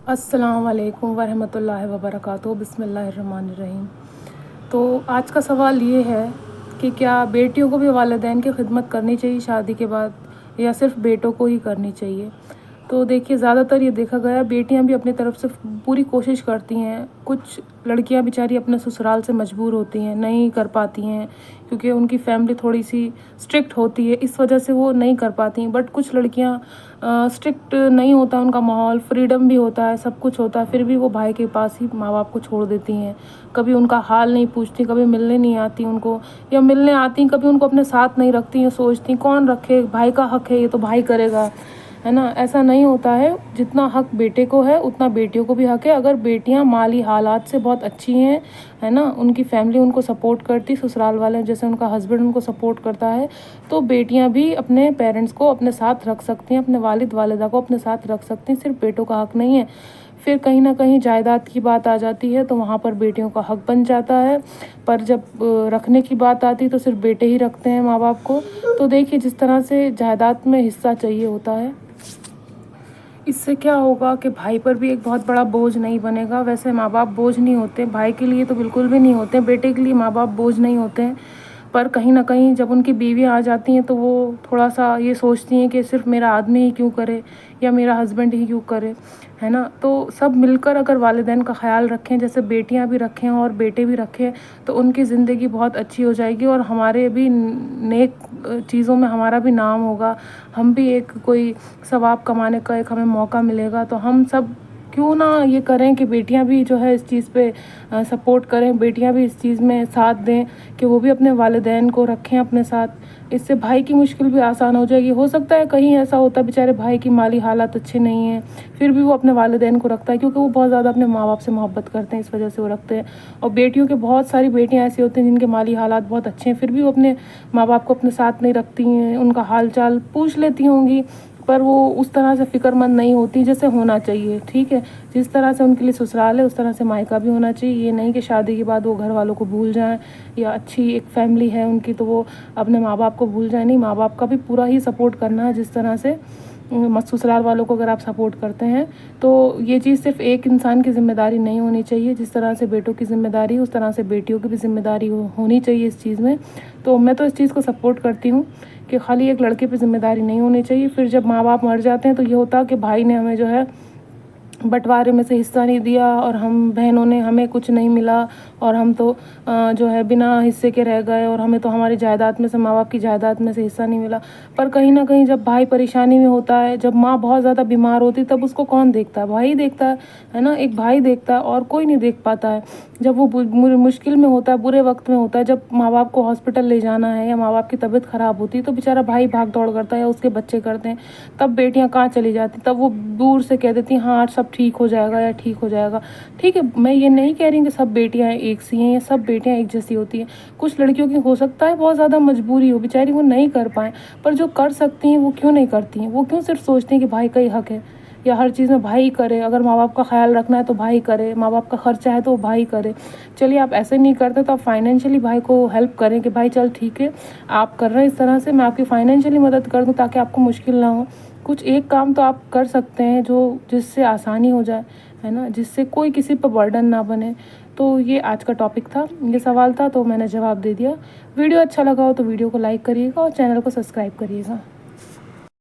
अस्सलाम वालेकुम वरहमतुल्लाहि वबरकातुहू। बिस्मिल्लाहिर्रहमानिर्रहीम। तो आज का सवाल ये है कि क्या बेटियों को भी वालिदैन की खिदमत करनी चाहिए शादी के बाद या सिर्फ बेटों को ही करनी चाहिए। तो देखिए, ज़्यादातर ये देखा गया बेटियां भी अपनी तरफ से पूरी कोशिश करती हैं। कुछ लड़कियां बेचारी अपने ससुराल से मजबूर होती हैं, नहीं कर पाती हैं क्योंकि उनकी फैमिली थोड़ी सी स्ट्रिक्ट होती है, इस वजह से वो नहीं कर पाती हैं। बट कुछ लड़कियां स्ट्रिक्ट नहीं होता उनका माहौल, फ्रीडम भी होता है, सब कुछ होता है, फिर भी वो भाई के पास ही माँ बाप को छोड़ देती हैं। कभी उनका हाल नहीं पूछती, कभी मिलने नहीं आती उनको, या मिलने आती कभी उनको अपने साथ नहीं रखती हैं। सोचती कौन रखे, भाई का हक है, ये तो भाई करेगा, है ना। ऐसा नहीं होता है। जितना हक बेटे को है उतना बेटियों को भी हक है। अगर बेटियां माली हालात से बहुत अच्छी हैं, है ना, उनकी फैमिली उनको सपोर्ट करती, ससुराल वाले जैसे उनका हस्बैंड उनको सपोर्ट करता है, तो बेटियां भी अपने पेरेंट्स को अपने साथ रख सकती हैं, अपने वालिद वालिदा को अपने साथ रख सकती हैं। सिर्फ बेटों का हक नहीं है। फिर कहीं ना कहीं जायदाद की बात आ जाती है तो वहाँ पर बेटियों का हक बन जाता है। पर जब रखने की बात आती है तो सिर्फ बेटे ही रखते हैं माँ बाप को। तो देखिए, जिस तरह से जायदाद में हिस्सा चाहिए होता है, इससे क्या होगा कि भाई पर भी एक बहुत बड़ा बोझ नहीं बनेगा। वैसे माँ बाप बोझ नहीं होते, भाई के लिए तो बिल्कुल भी नहीं होते, बेटे के लिए माँ बाप बोझ नहीं होते हैं। पर कहीं ना कहीं जब उनकी बीवी आ जाती हैं तो वो थोड़ा सा ये सोचती हैं कि सिर्फ मेरा आदमी ही क्यों करे या मेरा हस्बैंड ही क्यों करे, है ना। तो सब मिलकर अगर वालिदैन का ख्याल रखें, जैसे बेटियां भी रखें और बेटे भी रखें, तो उनकी ज़िंदगी बहुत अच्छी हो जाएगी और हमारे भी नेक चीज़ों में हमारा भी नाम होगा। हम भी एक कोई सवाब कमाने का एक हमें मौका मिलेगा। तो हम सब क्यों ना ये करें कि बेटियां भी जो है इस चीज़ पे सपोर्ट करें, बेटियां भी इस चीज़ में साथ दें कि वो भी अपने वालिदैन को रखें अपने साथ। इससे भाई की मुश्किल भी आसान हो जाएगी। हो सकता है कहीं ऐसा होता है बेचारे भाई की माली हालात अच्छे नहीं हैं, फिर भी वो अपने वालिदैन को रखता है क्योंकि वो बहुत ज़्यादा अपने माँ बाप से मोहब्बत करते हैं, इस वजह से वो रखते हैं। और बेटियों के बहुत सारी बेटियां ऐसी होती हैं जिनके माली हालात बहुत अच्छे हैं, फिर भी वो अपने माँ बाप को अपने साथ नहीं रखती हैं। उनका हाल चाल पूछ लेती होंगी पर वो उस तरह से फ़िक्रमंद नहीं होती जैसे होना चाहिए। ठीक है, जिस तरह से उनके लिए ससुराल है उस तरह से मायका भी होना चाहिए। ये नहीं कि शादी के बाद वो घर वालों को भूल जाएं या अच्छी एक फैमिली है उनकी तो वो अपने माँ बाप को भूल जाए। नहीं, माँ बाप का भी पूरा ही सपोर्ट करना है। जिस तरह से ससुराल वालों को अगर आप सपोर्ट करते हैं तो ये चीज़ सिर्फ एक इंसान की ज़िम्मेदारी नहीं होनी चाहिए। जिस तरह से बेटों की ज़िम्मेदारी उस तरह से बेटियों की भी ज़िम्मेदारी होनी चाहिए इस चीज़ में। तो मैं तो इस चीज़ को सपोर्ट करती हूँ कि खाली एक लड़के पे ज़िम्मेदारी नहीं होनी चाहिए। फिर जब माँ बाप मर जाते हैं तो ये होता कि भाई ने हमें जो है बंटवारे में से हिस्सा नहीं दिया और हम बहनों ने हमें कुछ नहीं मिला और हम तो जो है बिना हिस्से के रह गए और हमें तो हमारी जायदाद में से, माँ बाप की जायदाद में से हिस्सा नहीं मिला। पर कहीं ना कहीं जब भाई परेशानी में होता है, जब माँ बहुत ज़्यादा बीमार होती है, तब उसको कौन देखता है? भाई देखता है ना। एक भाई देखता है और कोई नहीं देख पाता है। जब वो मुश्किल में होता है, बुरे वक्त में होता है, जब माँ बाप को हॉस्पिटल ले जाना है या माँ बाप की तबीयत ख़राब होती है तो बेचारा भाई भाग दौड़ करता है या उसके बच्चे करते हैं। तब बेटियां कहाँ चली जाती, तब वो दूर से कह देती हैं हाँ सब ठीक हो जाएगा या ठीक हो जाएगा। ठीक है, मैं ये नहीं कह रही कि सब बेटियां एक सी हैं या सब बेटियां एक जैसी होती हैं। कुछ लड़कियों की हो सकता है बहुत ज़्यादा मजबूरी हो, बेचारी वो नहीं कर पाएँ, पर जो कर सकती हैं वो क्यों नहीं करती हैं? वो क्यों सिर्फ सोचती हैं कि भाई का ही हक है या हर चीज़ में भाई करे, अगर माँ बाप का ख्याल रखना है तो भाई करे, माँ बाप का खर्चा है तो वो भाई करे। चलिए, आप ऐसे नहीं करते तो आप फाइनेंशियली भाई को हेल्प करें कि भाई चल ठीक है, आप कर रहे हैं इस तरह से, मैं आपकी फाइनेंशियली मदद कर दूँ ताकि आपको मुश्किल ना हो। कुछ एक काम तो आप कर सकते हैं जो जिससे आसानी हो जाए, है ना, जिससे कोई किसी पर बर्डन ना बने। तो ये आज का टॉपिक था, ये सवाल था, तो मैंने जवाब दे दिया। वीडियो अच्छा लगा हो तो वीडियो को लाइक करिएगा और चैनल को सब्सक्राइब करिएगा।